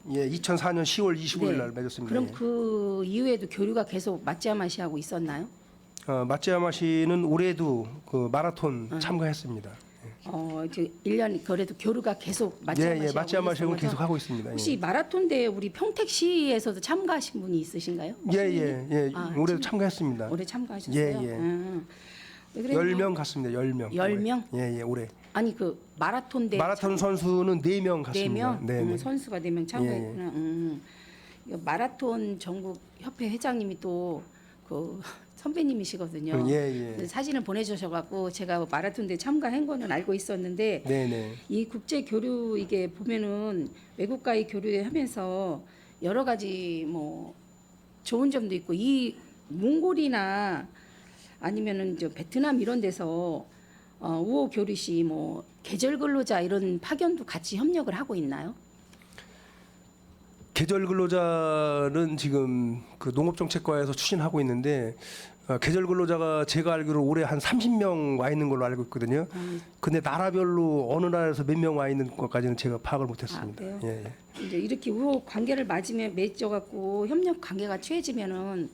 2004년 10월 25일 날 맺었습니다. 그럼 그 이후에도 교류가 계속 마찌야마시하고 있었나요? 마찌야마시는 올해도 그 마라톤 참가했습니다. 이제 1년 그래도 교류가 계속 마찌야마시하고 마찌야마시하고 계속 하고 있습니다. 혹시 마라톤 대회 우리 평택시에서도 참가하신 분이 있으신가요? 올해도 참가했습니다. 올해 참가하셨어요? 왜 그랬냐면 10명 갔습니다. 10명. 10명? 올해. 아니 그 마라톤 대회 마라톤 선수는 4명 갔습니다. 4명? 네. 선수가 4명 참가했구나. 이거 마라톤 전국 협회 회장님이 또 그 선배님이시거든요. 근데 사진을 보내주셔갖고 제가 마라톤 대회 참가한 거는 알고 있었는데 네네. 이 국제 교류 이게 보면은 외국과의 교류하면서 여러 가지 뭐 좋은 점도 있고 이 몽골이나 아니면은 저 베트남 이런 데서 우호 교류 시 뭐 계절 근로자 이런 파견도 같이 협력을 하고 있나요? 계절 근로자는 지금 그 농업정책과에서 추진하고 있는데 계절 근로자가 제가 알기로 올해 한 30명 와 있는 걸로 알고 있거든요. 근데 나라별로 어느 나라에서 몇 명 와 있는 것까지는 제가 파악을 못했습니다. 그래요? 예, 예. 이제 이렇게 우호 관계를 맺어 갖고 협력 관계가 취해지면은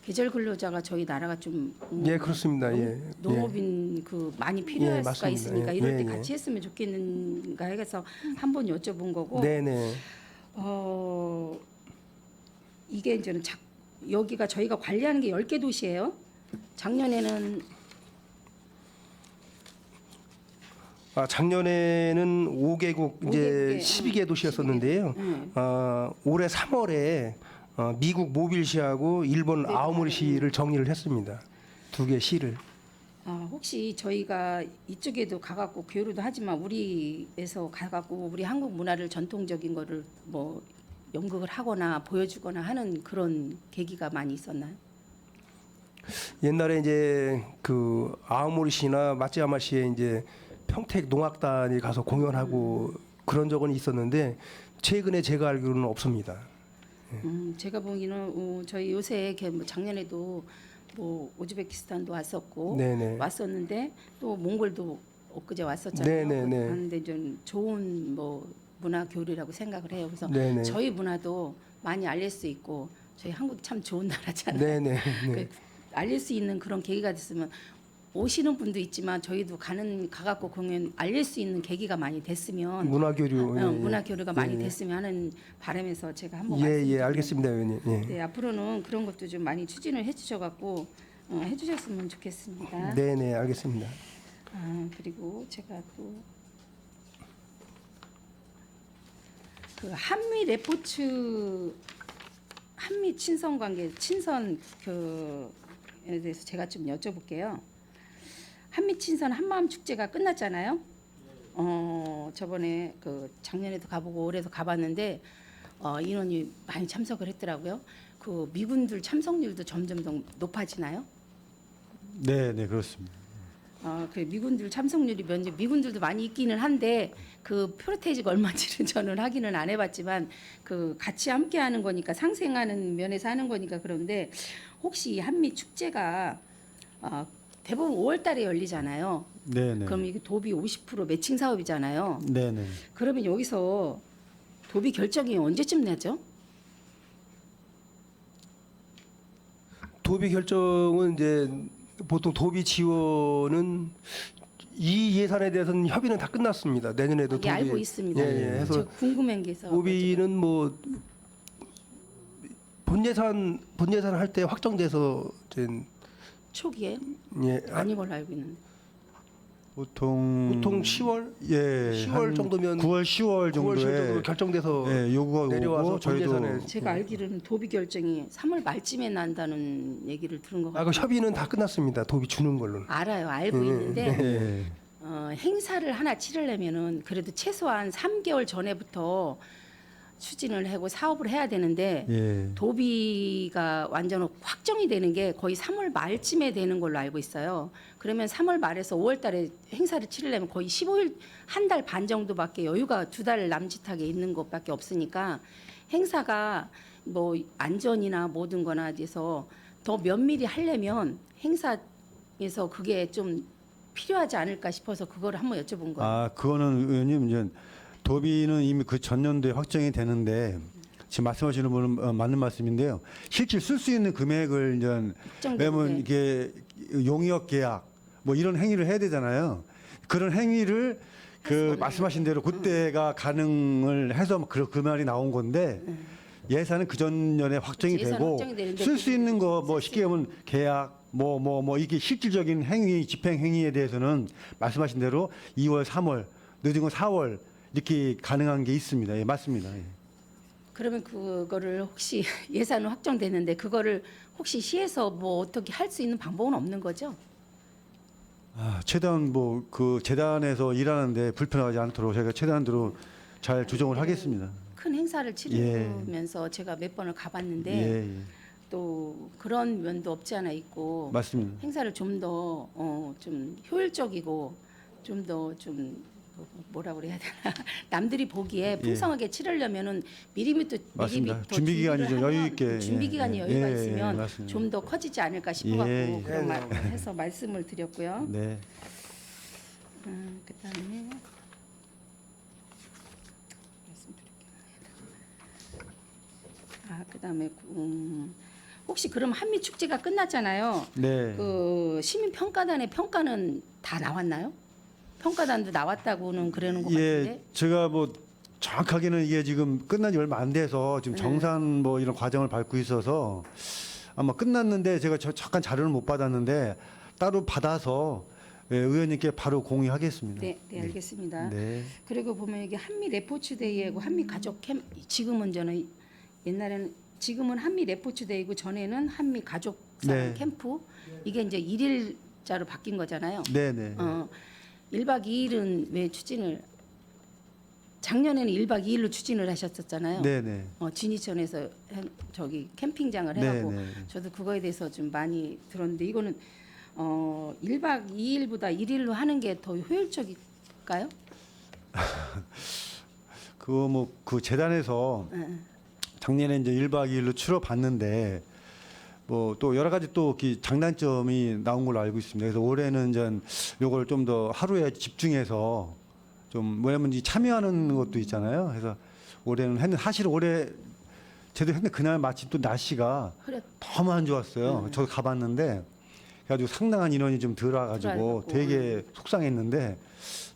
계절 근로자가 저희 나라가 좀 예, 그렇습니다. 예. 농업인 그 많이 필요할 예, 수가 맞습니다. 있으니까 예, 이럴 때 예, 같이 했으면 좋겠는가 해서 한번 여쭤본 거고. 네, 네. 이게 이제는 여기가 저희가 관리하는 게 10개 도시예요. 작년에는 작년에는 5개국 이제 5개국에, 12개 도시였었는데요. 올해 3월에 미국 모빌시하고 일본 네, 아오모리시를 정리를 했습니다. 2개 시를. 혹시 저희가 이쪽에도 가갖고 교류도 하지만 우리에서 가갖고 우리 한국 문화를 전통적인 거를 뭐 연극을 하거나 보여주거나 하는 그런 계기가 많이 있었나요? 옛날에 이제 그 아오모리시나 마츠야마시에 이제 평택 농악단이 가서 공연하고 그런 적은 있었는데 최근에 제가 알기로는 없습니다. 제가 보기에는 저희 요새 이렇게 뭐 작년에도 뭐 우즈베키스탄도 왔었고 네네. 왔었는데 또 몽골도 엊그제 왔었잖아요. 네네네. 그런데 좀 좋은 뭐 문화 교류라고 생각을 해요. 그래서 네네. 저희 문화도 많이 알릴 수 있고 저희 한국 참 좋은 나라잖아요. 네네. 네. 그 알릴 수 있는 그런 계기가 됐으면 오시는 분도 있지만 저희도 가갖고 공연 알릴 수 있는 계기가 많이 됐으면 문화 교류. 문화 교류가 많이 예, 예. 됐으면 하는 바람에서 제가 한번 예, 예, 말씀드리는 알겠습니다, 의원님. 예. 네, 앞으로는 그런 것도 좀 많이 추진을 해주셔갖고 해주셨으면 좋겠습니다. 네, 네, 알겠습니다. 그리고 제가 또 그 한미 레포츠, 한미 친선 관계, 친선 그에 대해서 제가 좀 여쭤볼게요. 한미 친선 한마음 축제가 끝났잖아요. 저번에 그 작년에도 가보고 올해도 가봤는데 인원이 많이 참석을 했더라고요. 그 미군들 참석률도 점점 더 높아지나요? 네, 네 그렇습니다. 그 미군들 참석률이 미군들도 많이 있기는 한데 그 프로테이지가 얼마인지는 저는 확인은 안 해봤지만 그 같이 함께하는 거니까 상생하는 면에서 하는 거니까 그런데 혹시 이 한미 축제가 대부분 5월달에 열리잖아요. 네, 네. 그럼 이게 도비 50% 매칭 사업이잖아요. 네, 네. 그러면 여기서 도비 결정이 언제쯤 나죠? 도비 결정은 이제 보통 도비 지원은 이 예산에 대해서는 협의는 다 끝났습니다. 내년에도 예, 알고 있습니다. 예, 예. 해서 저 궁금한 게 있어. 도비는 뭐 본 예산 할 때 확정돼서 이제 초기에 예, 아닌 걸로 알고 있는데. 보통 10월 예, 10월 한 정도면 9월 10월 9월 정도에 정도 결정돼서 예, 요구가 내려와서 오고 저희도 본예산에 제가 알기로는 도비 결정이 3월 말쯤에 난다는 얘기를 들은 것 그 같아요. 협의는 다 끝났습니다. 도비 주는 걸로. 알아요, 알고 있는데 예. 행사를 하나 치르려면은 그래도 최소한 3개월 전에부터 추진을 하고 사업을 해야 되는데 예. 도비가 완전 확정이 되는 게 거의 3월 말쯤에 되는 걸로 알고 있어요. 그러면 3월 말에서 5월 달에 행사를 치르려면 거의 15일, 한 달 반 정도밖에 여유가 2달 남짓하게 있는 것밖에 없으니까 행사가 뭐 안전이나 모든 거나 돼서 더 면밀히 하려면 행사에서 그게 좀 필요하지 않을까 싶어서 그거를 한번 여쭤본 거예요. 아, 그거는 의원님 이제 도비는 이미 그 전년도에 확정이 되는데 지금 말씀하시는 분은 맞는 말씀인데요. 실제 쓸 수 있는 금액을 이제 확정되는데. 왜냐면 이게 용역 계약 뭐 이런 행위를 해야 되잖아요. 그런 행위를 그 말씀하신 대로 그때가 가능을 해서 그 말이 나온 건데 예산은 그 전년에 확정이 예산은 되고 확정이 되는데 쓸 수 있는 거 뭐 쉽게 하면 계약 뭐 이게 실질적인 행위 집행 행위에 대해서는 말씀하신 대로 2월 3월 늦은 건 4월 이렇게 가능한 게 있습니다. 예, 맞습니다. 예. 그러면 그거를 혹시 예산은 확정되는데 그거를 혹시 시에서 뭐 어떻게 할 수 있는 방법은 없는 거죠? 아, 최대한 뭐 그 재단에서 일하는데 불편하지 않도록 제가 최대한대로 잘 조정을 하겠습니다. 큰 행사를 치르면서 제가 몇 번을 가봤는데 예, 예. 또 그런 면도 없지 않아 있고 맞습니다. 행사를 좀 더 좀 효율적이고 좀 더 좀 뭐라 그래야 되나 남들이 보기에 풍성하게 치르려면은 미리부터 맞습니다. 더 준비 기간이 좀 준비를 여유 하면 있게, 준비 기간이 예, 여유가 예, 있으면 맞습니다. 좀 더 커지지 않을까 싶어갖고 예, 그런 말 해서 말씀을 드렸고요. 네. 그다음에 그다음에 혹시 그럼 한미 축제가 끝났잖아요. 네. 그 시민 평가단의 평가는 다 나왔나요? 평가단도 나왔다고는 그러는 것 예, 같은데. 제가 뭐 정확하게는 이게 지금 끝난 지 얼마 안 돼서 지금 정산 뭐 이런 과정을 밟고 있어서 아마 끝났는데 제가 잠깐 자료를 못 받았는데 따로 받아서 예, 의원님께 바로 공유하겠습니다. 네, 네 알겠습니다. 네. 그리고 보면 이게 한미 레포츠데이하고 한미 가족 캠 지금은 저는 옛날에는 지금은 한미 레포츠데이고 전에는 한미 가족 사랑 네. 캠프 이게 이제 일일자로 바뀐 거잖아요. 네, 네. 1박 2일은 왜 추진을 작년에는 1박 2일로 추진을 하셨었잖아요. 네, 네. 진이천에서 저기 캠핑장을 네, 해갖고 네. 저도 그거에 대해서 좀 많이 들었는데 이거는 1박 2일보다 1일로 하는 게 더 효율적일까요? 그거 뭐 그 재단에서 작년에 이제 1박 2일로 치러 봤는데 뭐 또 여러 가지 또 장단점이 나온 걸로 알고 있습니다. 그래서 올해는 전 요걸 좀 더 하루에 집중해서 좀 뭐냐면 이 참여하는 것도 있잖아요. 그래서 올해는 했는데 사실 올해 제도 했는데 그날 마침 또 날씨가 그래. 너무 안 좋았어요. 저도 가봤는데 그래가지고 상당한 인원이 좀 들어와가지고 들어와갖고. 되게 속상했는데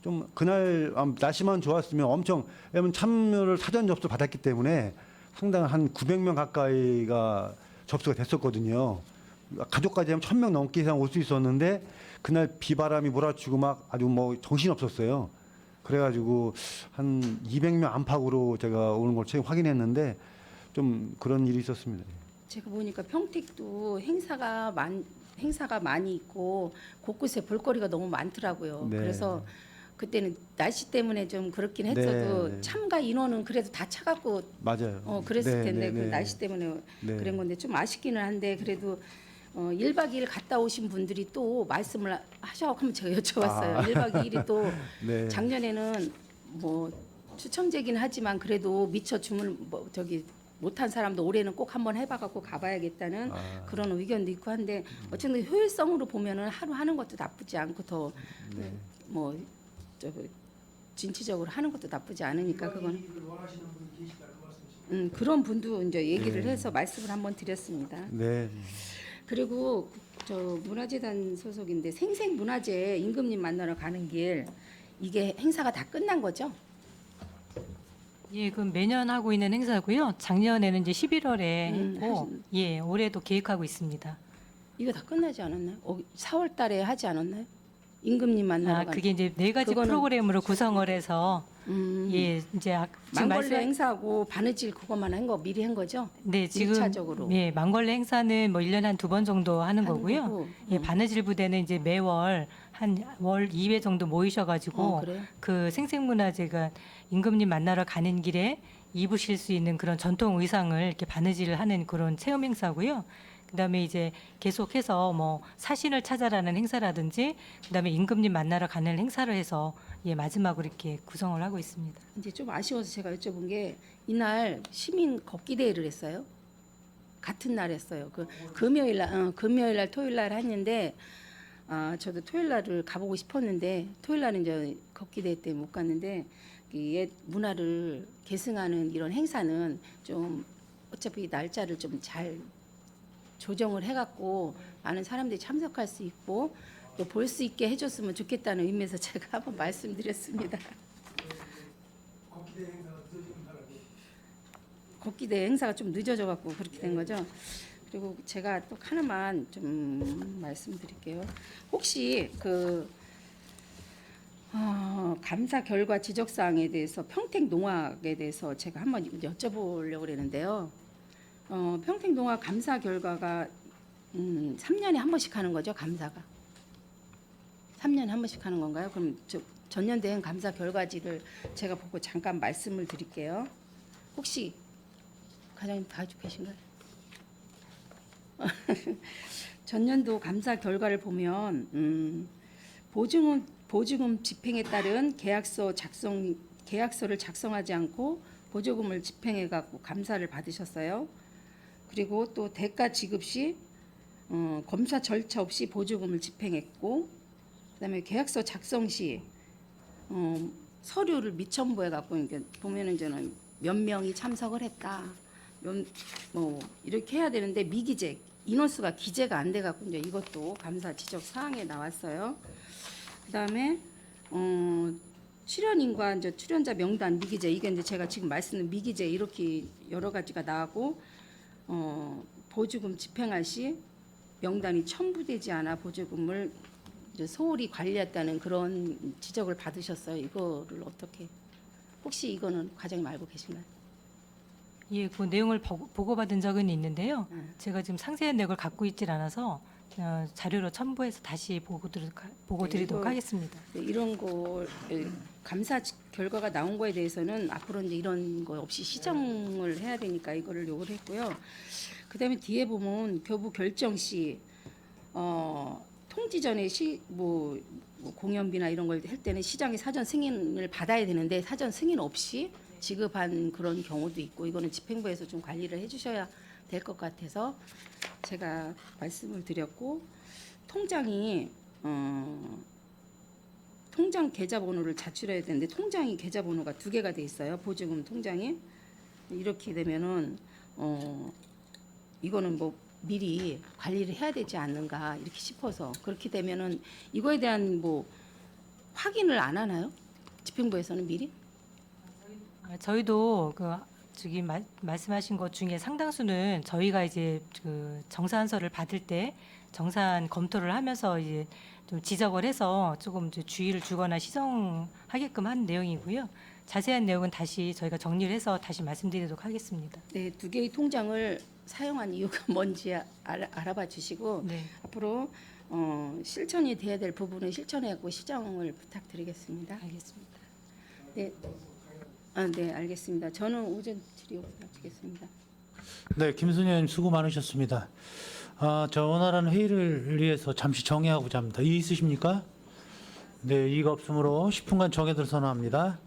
좀 그날 날씨만 좋았으면 엄청 왜냐면 참여를 사전 접수 받았기 때문에 상당한 한 900명 가까이가 접수가 됐었거든요. 가족까지 하면 1000명 넘게 이상 올 수 있었는데 그날 비바람이 몰아치고 막 아주 뭐 정신 없었어요. 그래가지고 한 200명 안팎으로 제가 오는 걸 최근 확인했는데 좀 그런 일이 있었습니다. 제가 보니까 평택도 행사가 많이 있고 곳곳에 볼거리가 너무 많더라고요. 네. 그래서 그때는 날씨 때문에 좀 그렇긴 했어도 네, 네. 참가 인원은 그래도 다 차갖고 맞아요. 그랬을 네, 텐데 네, 그 네. 날씨 때문에 네. 그런 건데 좀 아쉽기는 한데 그래도 1박 2일 갔다 오신 분들이 또 말씀을 하셔서 하면 제가 여쭤봤어요. 1박 2일이 또 네. 작년에는 뭐 추첨제긴 하지만 그래도 미처 주문 못한 사람도 올해는 꼭 한번 해봐갖고 가봐야겠다는 그런 의견도 있고 한데 어쨌든 효율성으로 보면은 하루 하는 것도 나쁘지 않고 더 뭐 진취적으로 하는 것도 나쁘지 않으니까 그건 그런 분도 이제 얘기를 해서 말씀을 한번 드렸습니다. 네. 그리고 저 문화재단 소속인데 생생문화재 임금님 만나러 가는 길 이게 행사가 다 끝난 거죠? 예, 그 매년 하고 있는 행사고요. 작년에는 이제 11월에 했고, 예, 올해도 계획하고 있습니다. 이거 다 끝나지 않았나요? 4월 달에 하지 않았나요? 임금님 만나러 가는 그게 이제 네 가지 그거는- 프로그램으로 구성을 해서 예, 이제 지금 망걸레 행사하고 바느질 그것만 한 거 미리 한 거죠? 네, 지금 일차적으로. 예, 망걸레 행사는 뭐 1년에 한 2번 정도 하는 하는 거고요. 거고. 예, 바느질 부대는 이제 매월 한 월 2회 정도 모이셔 가지고 그래요? 그 생생문화재가 임금님 만나러 가는 길에 입으실 수 있는 그런 전통 의상을 이렇게 바느질을 하는 그런 체험 행사고요. 그다음에 이제 계속해서 뭐 사신을 찾아라는 행사라든지 그다음에 임금님 만나러 가는 행사를 해서 예, 마지막으로 이렇게 구성을 하고 있습니다. 이제 좀 아쉬워서 제가 여쭤본 게 이날 시민 걷기 대회를 했어요. 같은 날 했어요. 금요일 날 토요일 날 했는데 저도 토요일 날을 가보고 싶었는데 토요일 날은 이제 걷기 대회 때문에 못 갔는데 이 옛 문화를 계승하는 이런 행사는 좀 어차피 날짜를 좀 잘 조정을 해갖고 많은 사람들이 참석할 수 있고 또 볼 수 있게 해줬으면 좋겠다는 의미에서 제가 한번 말씀드렸습니다. 걷기대 행사가 좀 늦어져갖고 그렇게 된 거죠. 그리고 제가 또 하나만 좀 말씀드릴게요. 혹시 감사 결과 지적 사항에 대해서 평택 농악에 대해서 제가 한번 여쭤보려고 그러는데요. 평택 농악 감사 결과가 3년에 한 번씩 하는 거죠, 감사가. 3년에 한 번씩 하는 건가요? 그럼 전년도엔 감사 결과지를 제가 보고 잠깐 말씀을 드릴게요. 혹시 과장님 가지고 계신가요? 전년도 감사 결과를 보면 보조금 집행에 따른 계약서를 작성하지 않고 보조금을 집행해 갖고 감사를 받으셨어요. 그리고 또 대가 지급 시 검사 절차 없이 보조금을 집행했고, 그다음에 계약서 작성 시 서류를 미첨부해 갖고 이렇게 보면은 저는 몇 명이 참석을 했다. 뭐 이렇게 해야 되는데 미기재 인원수가 기재가 안 돼 갖고 이제 이것도 감사 지적 사항에 나왔어요. 그다음에 출연인과 이제 출연자 명단 미기재, 이게 이제 제가 지금 말씀드린 미기재 이렇게 여러 가지가 나오고, 보조금 집행할 시 명단이 첨부되지 않아 보조금을 이제 소홀히 관리했다는 그런 지적을 받으셨어요. 이거를 어떻게, 혹시 이거는 과장님 알고 계신가요? 예, 그 내용을 보고받은 적은 있는데요. 제가 지금 상세한 내용을 갖고 있질 않아서 자료로 첨부해서 다시 보고 드리도록 이거- 하겠습니다. 네, 이런 거 감사 결과가 나온 거에 대해서는 앞으로 이제 이런 거 없이 시정을 해야 되니까 이거를 요구를 했고요. 그다음에 뒤에 보면 교부 결정 시 통지 전에 뭐 공연비나 이런 걸 할 때는 시장의 사전 승인을 받아야 되는데 사전 승인 없이 지급한 그런 경우도 있고, 이거는 집행부에서 좀 관리를 해주셔야 될 것 같아서 제가 말씀을 드렸고, 통장이 통장 계좌번호를 자출해야 되는데 통장이 계좌번호가 2개가 돼 있어요. 보조금 통장이. 이렇게 되면은 이거는 뭐 미리 관리를 해야 되지 않는가 이렇게 싶어서, 그렇게 되면은 이거에 대한 뭐 확인을 안 하나요? 집행부에서는 미리? 저희도 말씀하신 것 중에 상당수는 저희가 이제 정산서를 받을 때 정산 검토를 하면서 이제 좀 지적을 해서 조금 이제 주의를 주거나 시정하게끔 한 내용이고요. 자세한 내용은 다시 저희가 정리를 해서 다시 말씀드리도록 하겠습니다. 네, 2개의 통장을 사용한 이유가 뭔지 알아봐 주시고, 네. 앞으로 실천이 돼야 될 부분은 실천해갖고 시정을 부탁드리겠습니다. 알겠습니다. 네, 네, 알겠습니다. 저는 오전 질의 마치겠습니다. 네, 김순희 의원님 수고 많으셨습니다. 저 원활한 회의를 위해서 잠시 정회하고자 합니다. 이의 있으십니까? 네, 이의가 없으므로 10분간 정회를 선언합니다.